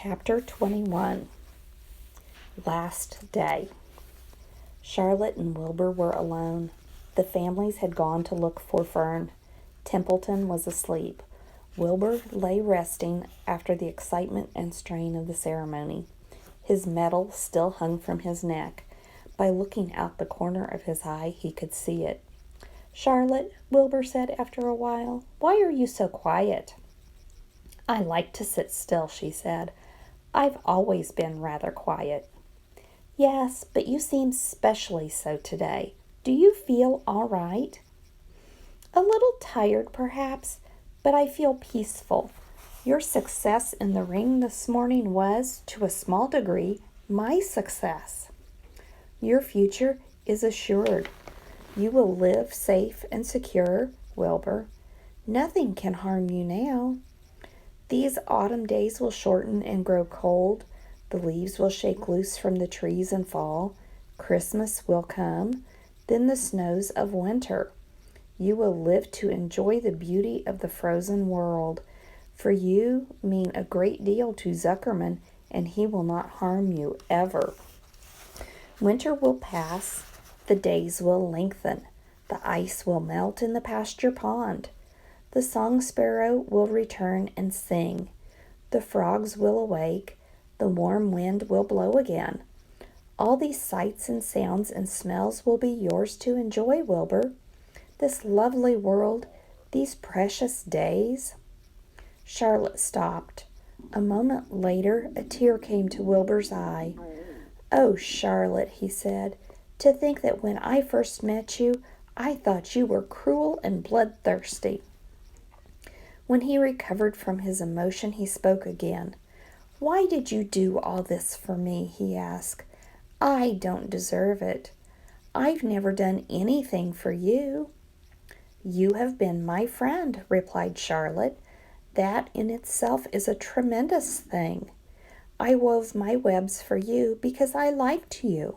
Chapter 21. Last Day. Charlotte and Wilbur were alone. The families had gone to look for Fern. Templeton was asleep. Wilbur lay resting after the excitement and strain of the ceremony. His medal still hung from his neck. By looking out the corner of his eye, he could see it. "Charlotte," Wilbur said after a while, "why are you so quiet?" "I like to sit still," she said. "I've always been rather quiet." "Yes, but you seem specially so today. Do you feel all right?" "A little tired, perhaps, but I feel peaceful. Your success in the ring this morning was, to a small degree, my success. Your future is assured. You will live safe and secure, Wilbur. Nothing can harm you now. These autumn days will shorten and grow cold. The leaves will shake loose from the trees and fall. Christmas will come, then the snows of winter. You will live to enjoy the beauty of the frozen world. For you mean a great deal to Zuckerman, and he will not harm you ever. Winter will pass. The days will lengthen. The ice will melt in the pasture pond. The song sparrow will return and sing. The frogs will awake. The warm wind will blow again. All these sights and sounds and smells will be yours to enjoy, Wilbur. This lovely world, these precious days." Charlotte stopped. A moment later, a tear came to Wilbur's eye. "Oh, Charlotte," he said, "to think that when I first met you, I thought you were cruel and bloodthirsty." When he recovered from his emotion, he spoke again. "Why did you do all this for me?" he asked. "I don't deserve it. I've never done anything for you." "You have been my friend," replied Charlotte. "That in itself is a tremendous thing. I wove my webs for you because I liked you.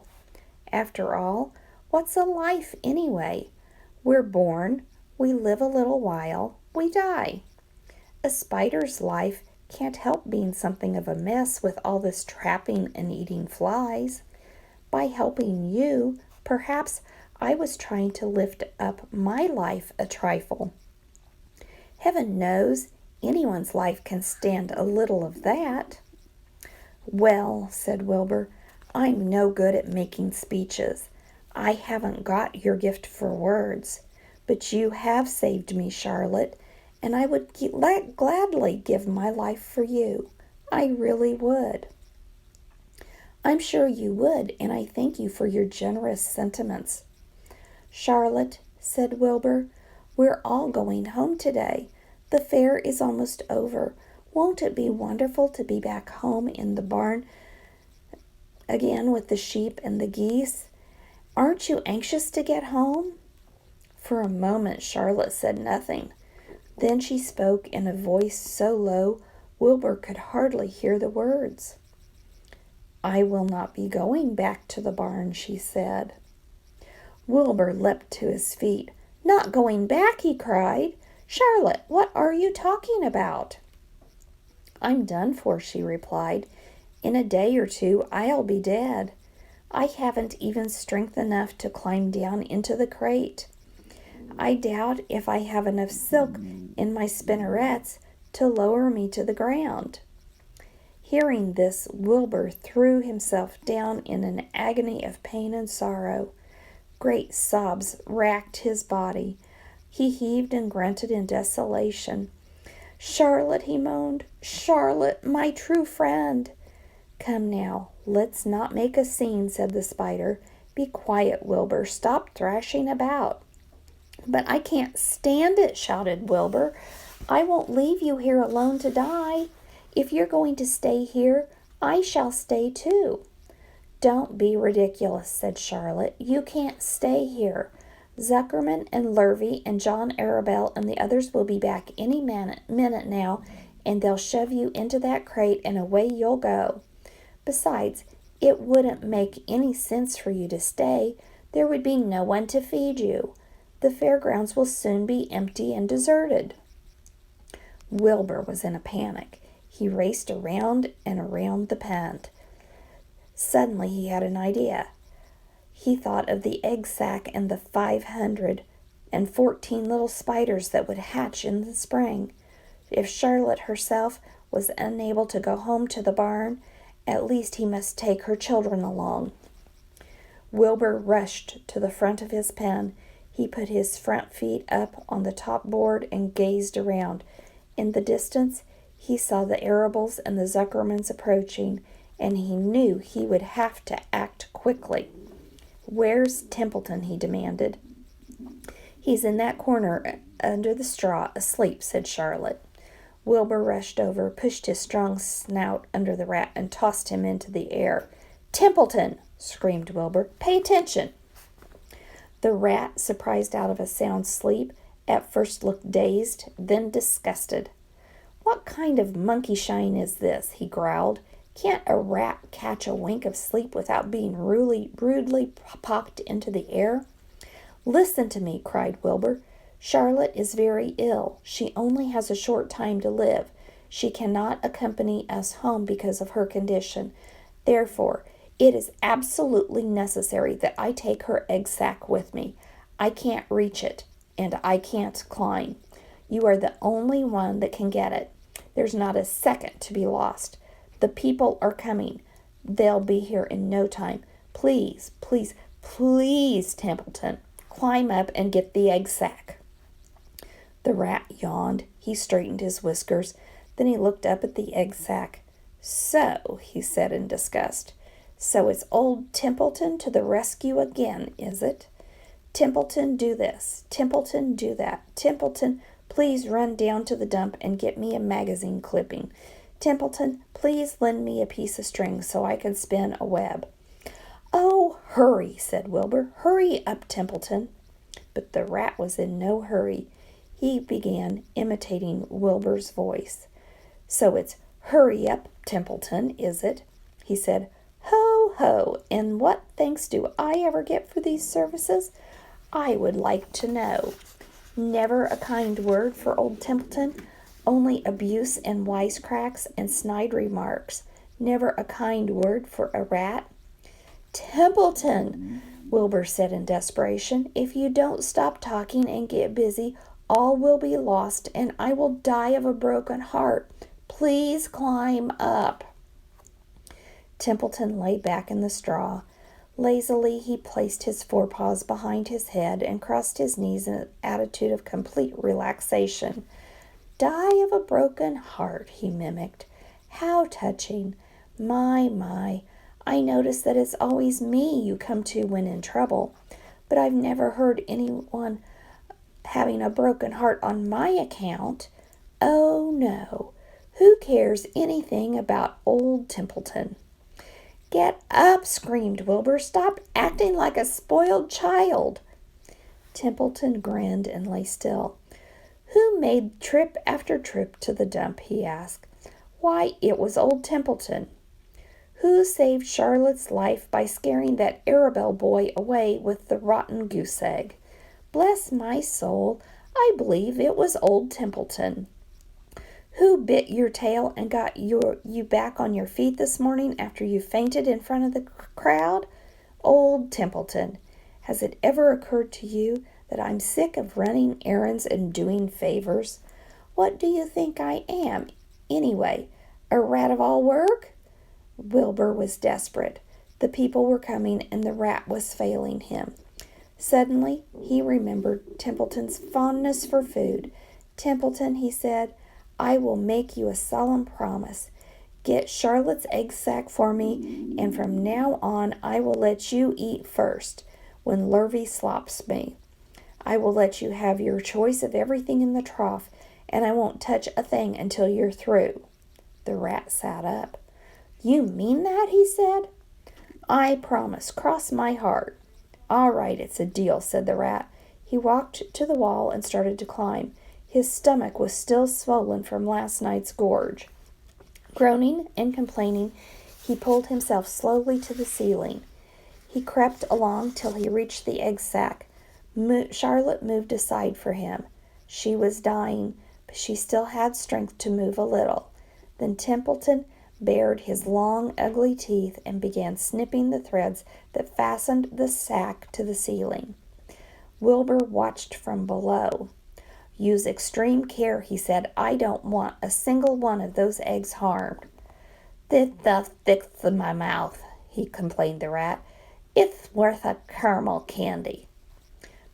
After all, what's a life anyway? We're born, we live a little while, we die. A spider's life can't help being something of a mess with all this trapping and eating flies. By helping you, perhaps I was trying to lift up my life a trifle. Heaven knows anyone's life can stand a little of that." "Well," said Wilbur, "I'm no good at making speeches. I haven't got your gift for words. But you have saved me, Charlotte, and I would gladly give my life for you. I really would." "I'm sure you would, and I thank you for your generous sentiments." "Charlotte," said Wilbur, "we're all going home today. The fair is almost over. Won't it be wonderful to be back home in the barn again with the sheep and the geese? Aren't you anxious to get home?" For a moment Charlotte said nothing. Then she spoke in a voice so low Wilbur could hardly hear the words. "I will not be going back to the barn," she said. Wilbur leapt to his feet. "Not going back?" he cried. "Charlotte, what are you talking about?" "I'm done for," she replied. "In a day or two I'll be dead. I haven't even strength enough to climb down into the crate. I doubt if I have enough silk in my spinnerets to lower me to the ground." Hearing this, Wilbur threw himself down in an agony of pain and sorrow. Great sobs racked his body. He heaved and grunted in desolation. "Charlotte," he moaned, "Charlotte, my true friend." "Come now, let's not make a scene," said the spider. "Be quiet, Wilbur. Stop thrashing about." "But I can't stand it," shouted Wilbur. "I won't leave you here alone to die. If you're going to stay here, I shall stay too." "Don't be ridiculous," said Charlotte. "You can't stay here. Zuckerman and Lurvy and John Arabelle and the others will be back any minute now, and they'll shove you into that crate and away you'll go. Besides, it wouldn't make any sense for you to stay. There would be no one to feed you. The fairgrounds will soon be empty and deserted." Wilbur was in a panic. He raced around and around the pond. Suddenly he had an idea. He thought of the egg sack and the 514 little spiders that would hatch in the spring. If Charlotte herself was unable to go home to the barn, at least he must take her children along. Wilbur rushed to the front of his pen. He put his front feet up on the top board and gazed around. In the distance, he saw the Arables and the Zuckermans approaching, and he knew he would have to act quickly. "Where's Templeton?" he demanded. "He's in that corner under the straw, asleep," said Charlotte. Wilbur rushed over, pushed his strong snout under the rat, and tossed him into the air. "Templeton!" screamed Wilbur. "Pay attention!" The rat, surprised out of a sound sleep, at first looked dazed, then disgusted. "What kind of monkey shine is this?" he growled. "Can't a rat catch a wink of sleep without being rudely popped into the air?" "Listen to me," cried Wilbur. "Charlotte is very ill. She only has a short time to live. She cannot accompany us home because of her condition. Therefore, it is absolutely necessary that I take her egg sack with me. I can't reach it, and I can't climb. You are the only one that can get it. There's not a second to be lost. The people are coming. They'll be here in no time. Please, please, please, Templeton, climb up and get the egg sack." The rat yawned. He straightened his whiskers. Then he looked up at the egg sack. "So," he said in disgust, "so it's old Templeton to the rescue again, is it? Templeton, do this. Templeton, do that. Templeton, please run down to the dump and get me a magazine clipping. Templeton, please lend me a piece of string so I can spin a web." "Oh, hurry," said Wilbur. "Hurry up, Templeton." But the rat was in no hurry. He began imitating Wilbur's voice. "So it's hurry up, Templeton, is it?" he said. "Ho, ho, and what thanks do I ever get for these services? I would like to know. Never a kind word for old Templeton, only abuse and wisecracks and snide remarks. Never a kind word for a rat." "Templeton," Wilbur said in desperation, "if you don't stop talking and get busy, all will be lost, and I will die of a broken heart. Please climb up." Templeton lay back in the straw. Lazily, he placed his forepaws behind his head and crossed his knees in an attitude of complete relaxation. "Die of a broken heart," he mimicked. "How touching. My, I notice that it's always me you come to when in trouble, but I've never heard anyone having a broken heart on my account. Oh, no. Who cares anything about old Templeton?" "Get up," screamed Wilbur. "Stop acting like a spoiled child." Templeton grinned and lay still. "Who made trip after trip to the dump?" he asked. "Why, it was old Templeton." "Who saved Charlotte's life by scaring that Arabelle boy away with the rotten goose egg?" "Bless my soul, I believe it was old Templeton." "Who bit your tail and got you back on your feet this morning after you fainted in front of the crowd?" "Old Templeton. Has it ever occurred to you that I'm sick of running errands and doing favors? What do you think I am, anyway? A rat of all work?" Wilbur was desperate. The people were coming, and the rat was failing him. Suddenly, he remembered Templeton's fondness for food. "Templeton," he said, "I will make you a solemn promise. Get Charlotte's egg sack for me, and from now on I will let you eat first, when Lurvy slops me. I will let you have your choice of everything in the trough, and I won't touch a thing until you're through." The rat sat up. "You mean that?" he said. "I promise. Cross my heart." "All right, it's a deal," said the rat. He walked to the wall and started to climb. His stomach was still swollen from last night's gorge. Groaning and complaining, he pulled himself slowly to the ceiling. He crept along till he reached the egg sack. Charlotte moved aside for him. She was dying, but she still had strength to move a little. Then Templeton bared his long, ugly teeth and began snipping the threads that fastened the sack to the ceiling. Wilbur watched from below. "Use extreme care," he said. "I don't want a single one of those eggs harmed." "This stuff sticks in my mouth," complained the rat. "It's worth a caramel candy."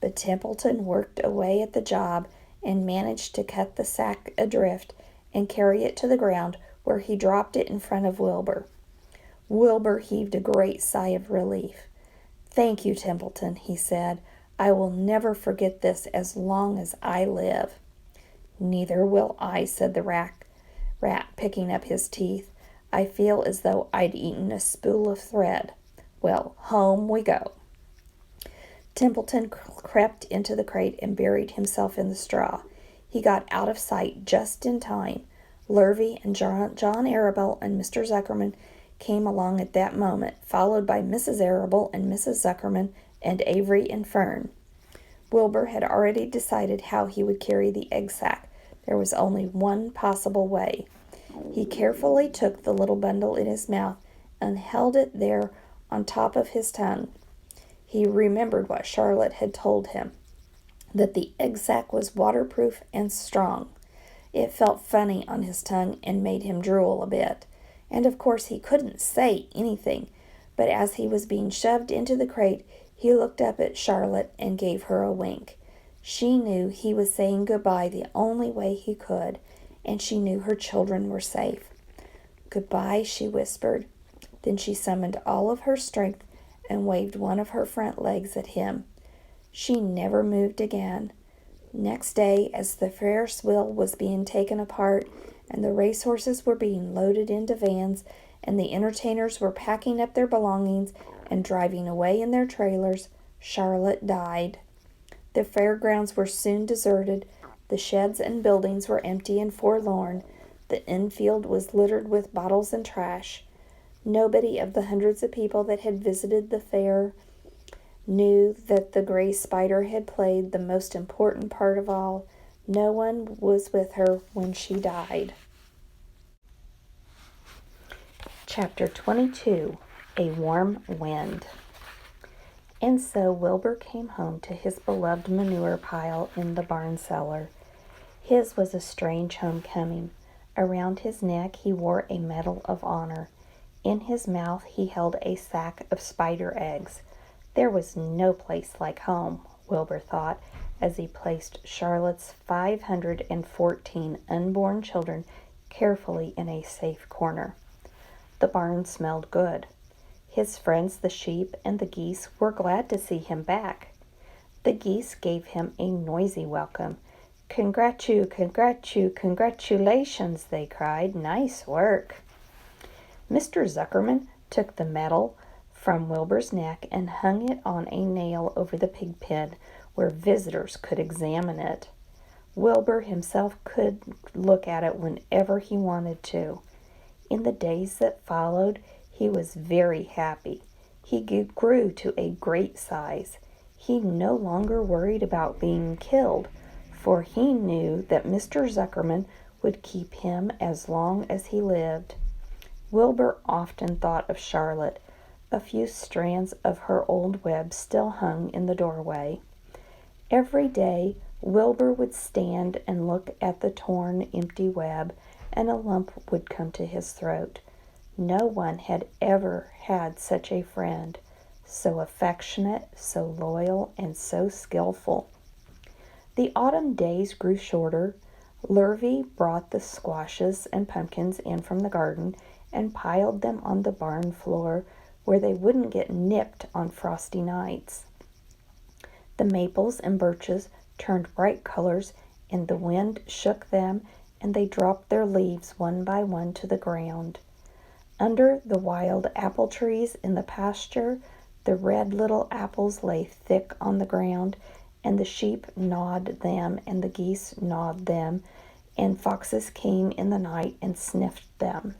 But Templeton worked away at the job and managed to cut the sack adrift and carry it to the ground, where he dropped it in front of Wilbur. Wilbur heaved a great sigh of relief. "Thank you, Templeton," he said. "I will never forget this as long as I live." "Neither will I," said the rat, picking up his teeth. "I feel as though I'd eaten a spool of thread. Well, home we go." Templeton crept into the crate and buried himself in the straw. He got out of sight just in time. Lurvy and John Arable and Mr. Zuckerman came along at that moment, followed by Mrs. Arable and Mrs. Zuckerman and Avery and Fern. Wilbur had already decided how he would carry the egg sack. There was only one possible way. He carefully took the little bundle in his mouth and held it there on top of his tongue. He remembered what Charlotte had told him, that the egg sack was waterproof and strong. It felt funny on his tongue and made him drool a bit. And of course he couldn't say anything, but as he was being shoved into the crate, he looked up at Charlotte and gave her a wink. She knew he was saying goodbye the only way he could, and she knew her children were safe. "Goodbye," she whispered. Then she summoned all of her strength and waved one of her front legs at him. She never moved again. Next day, as the Ferris wheel was being taken apart and the racehorses were being loaded into vans and the entertainers were packing up their belongings and driving away in their trailers, Charlotte died. The fairgrounds were soon deserted. The sheds and buildings were empty and forlorn. The infield was littered with bottles and trash. Nobody of the hundreds of people that had visited the fair knew that the gray spider had played the most important part of all. No one was with her when she died. Chapter 22, A Warm Wind. And so Wilbur came home to his beloved manure pile in the barn cellar. His was a strange homecoming. Around his neck he wore a medal of honor. In his mouth he held a sack of spider eggs. There was no place like home, Wilbur thought, as he placed Charlotte's 514 unborn children carefully in a safe corner. The barn smelled good. His friends, the sheep and the geese, were glad to see him back. The geese gave him a noisy welcome. Congratulations, they cried. "Nice work." Mr. Zuckerman took the medal from Wilbur's neck and hung it on a nail over the pig pen where visitors could examine it. Wilbur himself could look at it whenever he wanted to. In the days that followed, he was very happy. He grew to a great size. He no longer worried about being killed, for he knew that Mr. Zuckerman would keep him as long as he lived. Wilbur often thought of Charlotte. A few strands of her old web still hung in the doorway. Every day, Wilbur would stand and look at the torn, empty web, and a lump would come to his throat. No one had ever had such a friend, so affectionate, so loyal, and so skillful. The autumn days grew shorter. Lurvy brought the squashes and pumpkins in from the garden and piled them on the barn floor where they wouldn't get nipped on frosty nights. The maples and birches turned bright colors, and the wind shook them, and they dropped their leaves one by one to the ground. Under the wild apple trees in the pasture, the red little apples lay thick on the ground, and the sheep gnawed them, and the geese gnawed them, and foxes came in the night and sniffed them.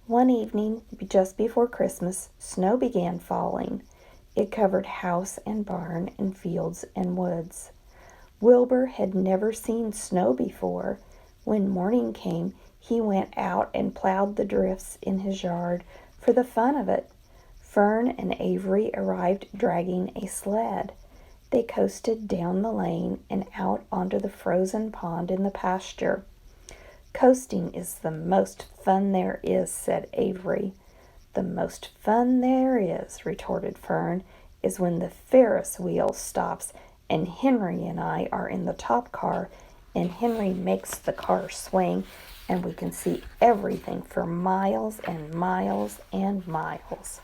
One evening, just before Christmas, snow began falling. It covered house and barn and fields and woods. Wilbur had never seen snow before. When morning came, He went out and plowed the drifts in his yard for the fun of it. Fern and Avery arrived dragging a sled. They coasted down the lane and out onto the frozen pond in the pasture. "Coasting is the most fun there is," said Avery. "The most fun there is," retorted Fern, "is when the Ferris wheel stops and Henry and I are in the top car and Henry makes the car swing and we can see everything for miles and miles and miles."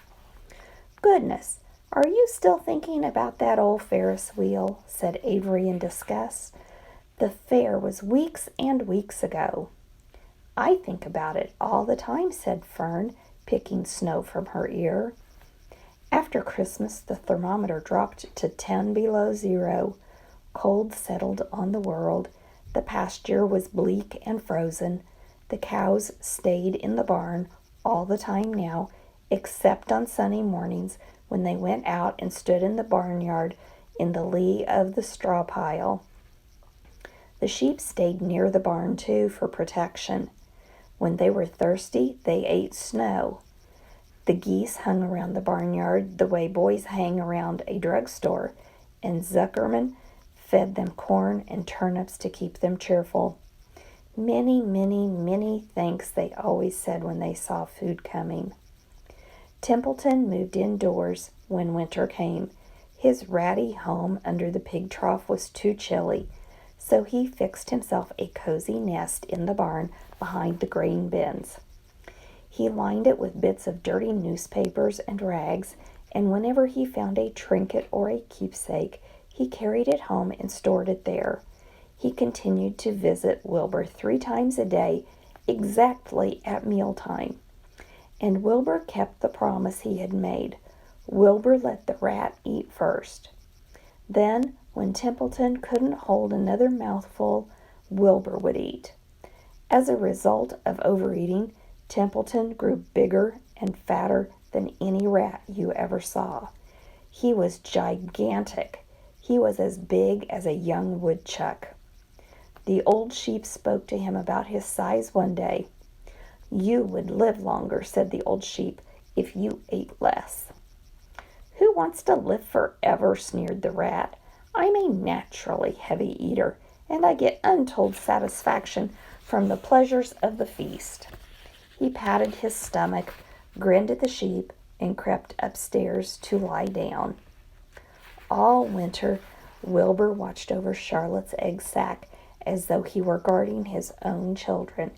"Goodness, are you still thinking about that old Ferris wheel?" said Avery in disgust. "The fair was weeks and weeks ago." "I think about it all the time," said Fern, picking snow from her ear. After Christmas, the thermometer dropped to 10 below zero. Cold settled on the world. The pasture was bleak and frozen. The cows stayed in the barn all the time now, except on sunny mornings when they went out and stood in the barnyard in the lee of the straw pile. The sheep stayed near the barn too for protection. When they were thirsty, they ate snow. The geese hung around the barnyard the way boys hang around a drugstore, and Zuckerman fed them corn and turnips to keep them cheerful. "Many, many, many thanks," they always said when they saw food coming. Templeton moved indoors when winter came. His ratty home under the pig trough was too chilly, so he fixed himself a cozy nest in the barn behind the grain bins. He lined it with bits of dirty newspapers and rags, and whenever he found a trinket or a keepsake, he carried it home and stored it there. He continued to visit Wilbur 3 times a day, exactly at mealtime. And Wilbur kept the promise he had made. Wilbur let the rat eat first. Then, when Templeton couldn't hold another mouthful, Wilbur would eat. As a result of overeating, Templeton grew bigger and fatter than any rat you ever saw. He was gigantic. He was as big as a young woodchuck. The old sheep spoke to him about his size one day. "You would live longer," said the old sheep, "if you ate less." "Who wants to live forever?" sneered the rat. "I'm a naturally heavy eater, and I get untold satisfaction from the pleasures of the feast." He patted his stomach, grinned at the sheep, and crept upstairs to lie down. All winter, Wilbur watched over Charlotte's egg sack as though he were guarding his own children.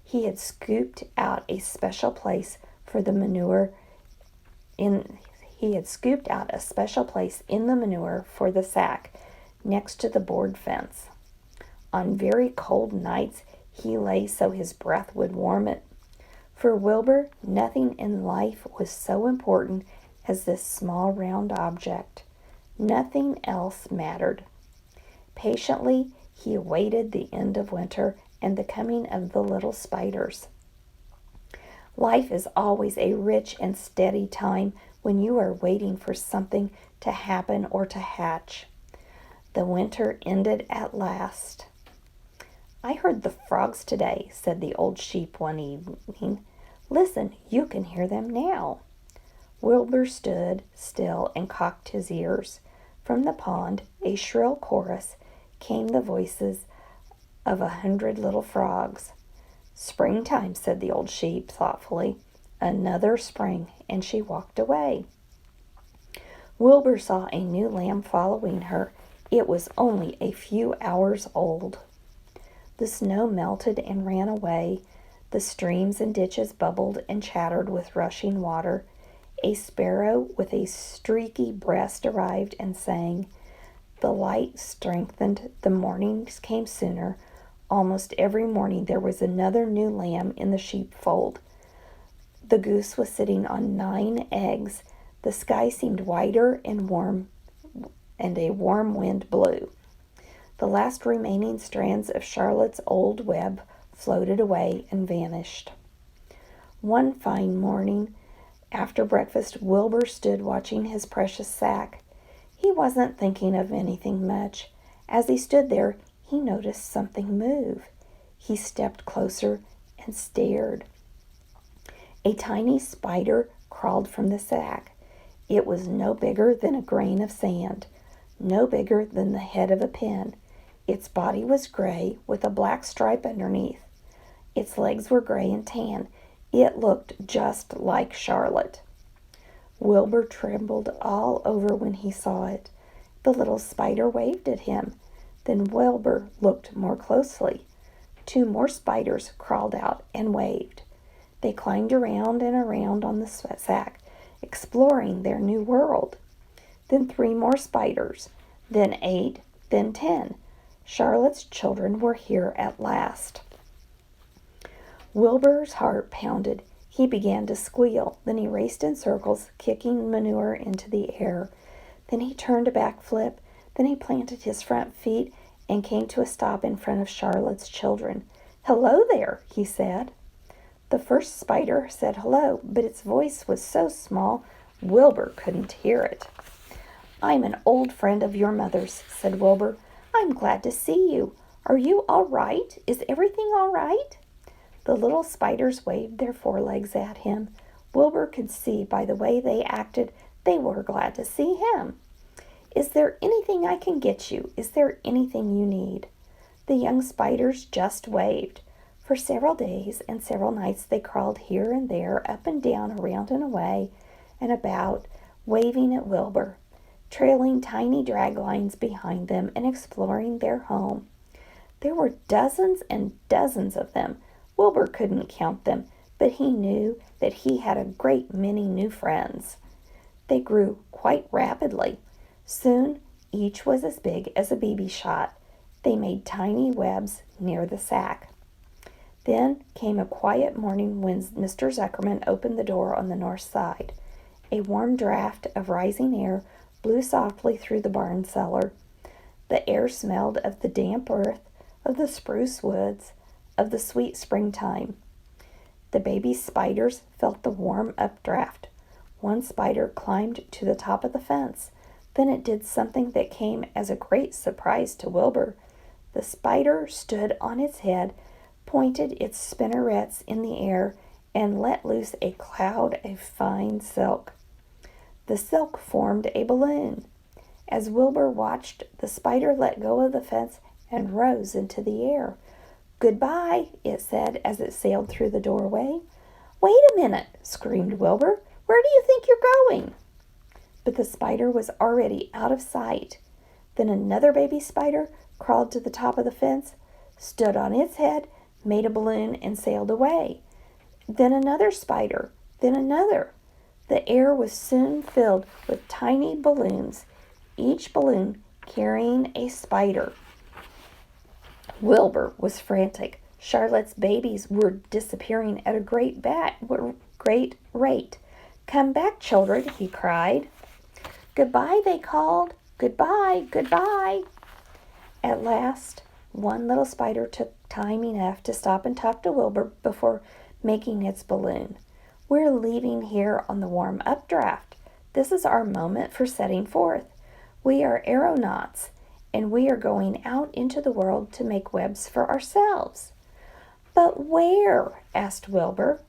He had scooped out a special place for the manure in the manure for the sack next to the board fence. On very cold nights, he lay so his breath would warm it. For Wilbur, nothing in life was so important as this small round object. Nothing else mattered. Patiently, he awaited the end of winter and the coming of the little spiders. Life is always a rich and steady time when you are waiting for something to happen or to hatch. The winter ended at last. "I heard the frogs today," said the old sheep one evening. "Listen, you can hear them now." Wilbur stood still and cocked his ears. From the pond, a shrill chorus, came the voices of 100 little frogs. "Springtime," said the old sheep thoughtfully. "Another spring," and she walked away. Wilbur saw a new lamb following her. It was only a few hours old. The snow melted and ran away. The streams and ditches bubbled and chattered with rushing water. A sparrow with a streaky breast arrived and sang. The light strengthened. The mornings came sooner. Almost every morning there was another new lamb in the sheepfold. The goose was sitting on 9 eggs. The sky seemed whiter and warm, and a warm wind blew. The last remaining strands of Charlotte's old web floated away and vanished. One fine morning, after breakfast, Wilbur stood watching his precious sack. He wasn't thinking of anything much. As he stood there, he noticed something move. He stepped closer, and stared. A tiny spider crawled from the sack. It was no bigger than a grain of sand, no bigger than the head of a pin. Its body was gray with a black stripe underneath. Its legs were gray and tan. It looked just like Charlotte. Wilbur trembled all over when he saw it. The little spider waved at him. Then Wilbur looked more closely. 2 more spiders crawled out and waved. They climbed around and around on the sack, exploring their new world. Then 3 more spiders, then 8, then 10. Charlotte's children were here at last. Wilbur's heart pounded. He began to squeal. Then he raced in circles, kicking manure into the air. Then he turned a back flip. Then he planted his front feet and came to a stop in front of Charlotte's children. "Hello there," he said. The first spider said hello, but its voice was so small Wilbur couldn't hear it. "I'm an old friend of your mother's," said Wilbur. "I'm glad to see you. Are you all right? Is everything all right?" The little spiders waved their forelegs at him. Wilbur could see by the way they acted they were glad to see him. "Is there anything I can get you? Is there anything you need?" The young spiders just waved. For several days and several nights they crawled here and there, up and down, around and away, and about, waving at Wilbur, trailing tiny drag lines behind them and exploring their home. There were dozens and dozens of them. Wilbur couldn't count them, but he knew that he had a great many new friends. They grew quite rapidly. Soon each was as big as a BB shot. They made tiny webs near the sack. Then came a quiet morning when Mr. Zuckerman opened the door on the north side. A warm draft of rising air blew softly through the barn cellar. The air smelled of the damp earth, of the spruce woods, of the sweet springtime. The baby spiders felt the warm updraft. One spider climbed to the top of the fence. Then it did something that came as a great surprise to Wilbur. The spider stood on its head, pointed its spinnerets in the air, and let loose a cloud of fine silk. The silk formed a balloon. As Wilbur watched, the spider let go of the fence and rose into the air. "Goodbye," it said as it sailed through the doorway. "Wait a minute," screamed Wilbur. "Where do you think you're going?" But the spider was already out of sight. Then another baby spider crawled to the top of the fence, stood on its head, made a balloon, and sailed away. Then another spider, then another. The air was soon filled with tiny balloons, each balloon carrying a spider. Wilbur was frantic. Charlotte's babies were disappearing at a great rate. "Come back, children," he cried. "Goodbye," they called. "Goodbye, goodbye." At last, one little spider took time enough to stop and talk to Wilbur before making its balloon. "We're leaving here on the warm updraft. This is our moment for setting forth. We are aeronauts, and we are going out into the world to make webs for ourselves." "But where?" asked Wilbur.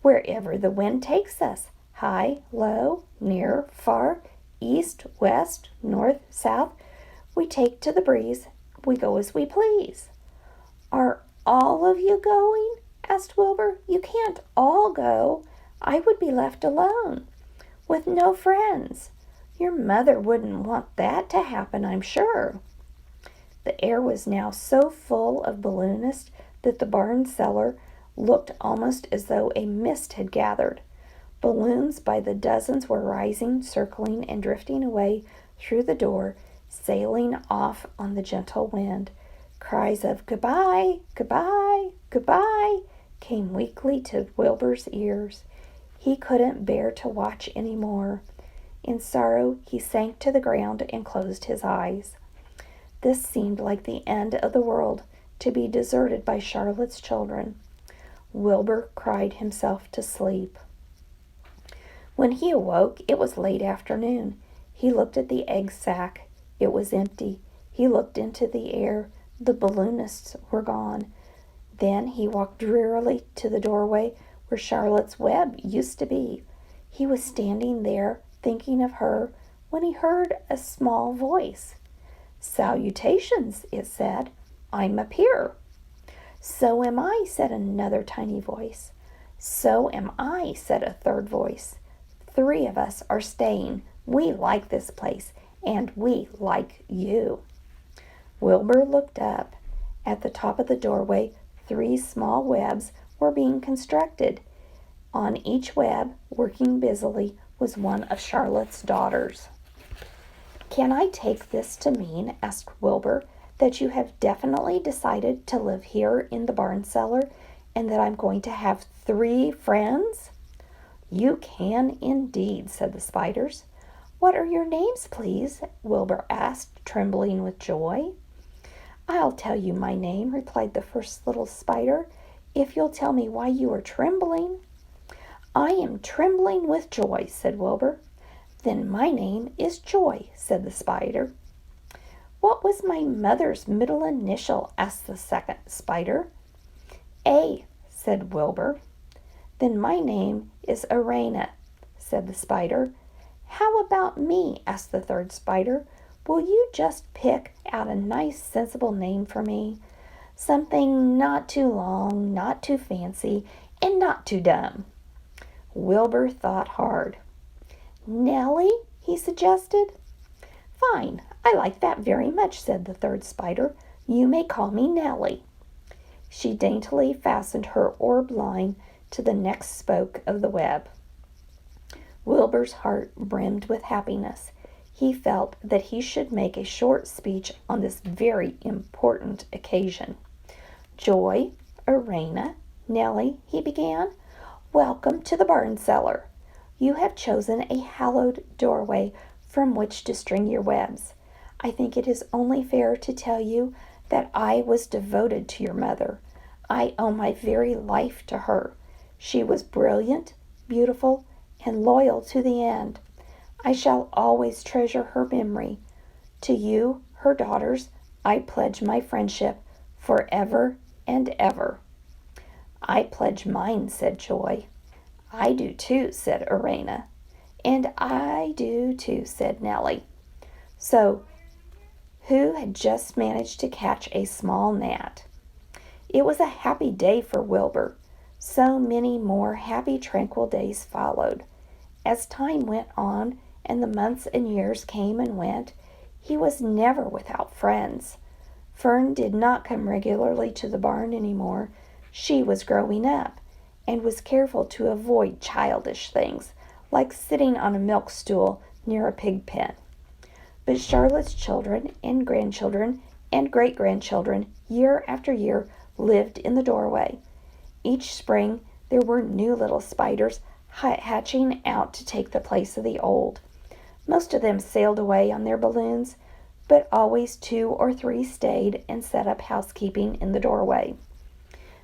"Wherever the wind takes us. High, low, near, far, east, west, north, south. We take to the breeze. We go as we please." "Are all of you going?" asked Wilbur. "You can't all go. I would be left alone, with no friends. Your mother wouldn't want that to happen, I'm sure." The air was now so full of balloonists that the barn cellar looked almost as though a mist had gathered. Balloons by the dozens were rising, circling, and drifting away through the door, sailing off on the gentle wind. Cries of "Goodbye, goodbye, goodbye" came weakly to Wilbur's ears. He couldn't bear to watch any more. In sorrow, he sank to the ground and closed his eyes. This seemed like the end of the world, to be deserted by Charlotte's children. Wilbur cried himself to sleep. When he awoke, it was late afternoon. He looked at the egg sack. It was empty. He looked into the air. The balloonists were gone. Then he walked drearily to the doorway where Charlotte's web used to be. He was standing there thinking of her when he heard a small voice. "Salutations," it said. "I'm up here." "So am I," said another tiny voice. "So am I," said a third voice. "Three of us are staying. We like this place, and we like you." Wilbur looked up. At the top of the doorway, 3 small webs were being constructed. On each web, working busily, was one of Charlotte's daughters. "Can I take this to mean," asked Wilbur, "that you have definitely decided to live here in the barn cellar and that I'm going to have 3 friends?" "You can indeed," said the spiders. "What are your names, please?" Wilbur asked, trembling with joy. "I'll tell you my name," replied the first little spider, "if you'll tell me why you are trembling." "I am trembling with joy," said Wilbur. "Then my name is Joy," said the spider. "What was my mother's middle initial?" asked the second spider. "A," said Wilbur. "Then my name is Arena," said the spider. "How about me?" asked the third spider. "Will you just pick out a nice, sensible name for me? Something not too long, not too fancy, and not too dumb." Wilbur thought hard. "Nellie," he suggested. "Fine, I like that very much," said the third spider. "You may call me Nellie." She daintily fastened her orb line to the next spoke of the web. Wilbur's heart brimmed with happiness. He felt that he should make a short speech on this very important occasion. "Joy, Arena, Nellie," he began, "welcome to the barn cellar. You have chosen a hallowed doorway from which to string your webs. I think it is only fair to tell you that I was devoted to your mother. I owe my very life to her. She was brilliant, beautiful, and loyal to the end. I shall always treasure her memory. To you, her daughters, I pledge my friendship forever and ever." "I pledge mine," said Joy. "I do too," said Arena. "And I do too," said Nellie. So, who had just managed to catch a small gnat? It was a happy day for Wilbur. So many more happy, tranquil days followed. As time went on and the months and years came and went, he was never without friends. Fern did not come regularly to the barn anymore. She was growing up and was careful to avoid childish things like sitting on a milk stool near a pig pen. But Charlotte's children and grandchildren and great-grandchildren, year after year, lived in the doorway. Each spring there were new little spiders hatching out to take the place of the old. Most of them sailed away on their balloons, but always 2 or 3 stayed and set up housekeeping in the doorway.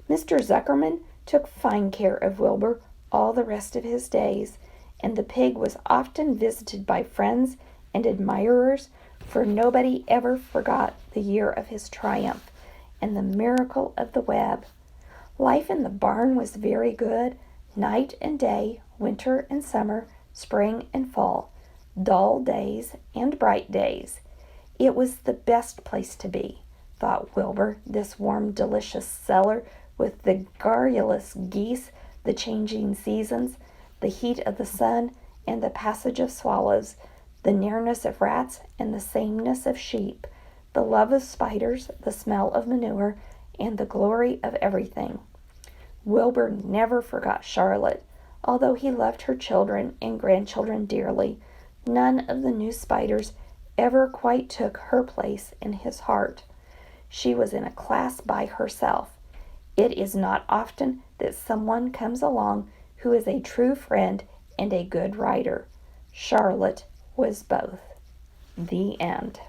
Mr. Zuckerman took fine care of Wilbur all the rest of his days, and the pig was often visited by friends and admirers, for nobody ever forgot the year of his triumph and the miracle of the web. Life in the barn was very good, night and day, winter and summer, spring and fall, dull days and bright days. It was the best place to be, thought Wilbur, this warm, delicious cellar with the garrulous geese, the changing seasons, the heat of the sun, and the passage of swallows, the nearness of rats and the sameness of sheep, the love of spiders, the smell of manure, and the glory of everything. Wilbur never forgot Charlotte. Although he loved her children and grandchildren dearly, none of the new spiders ever quite took her place in his heart. She was in a class by herself. It is not often that someone comes along who is a true friend and a good writer. Charlotte was both. The end.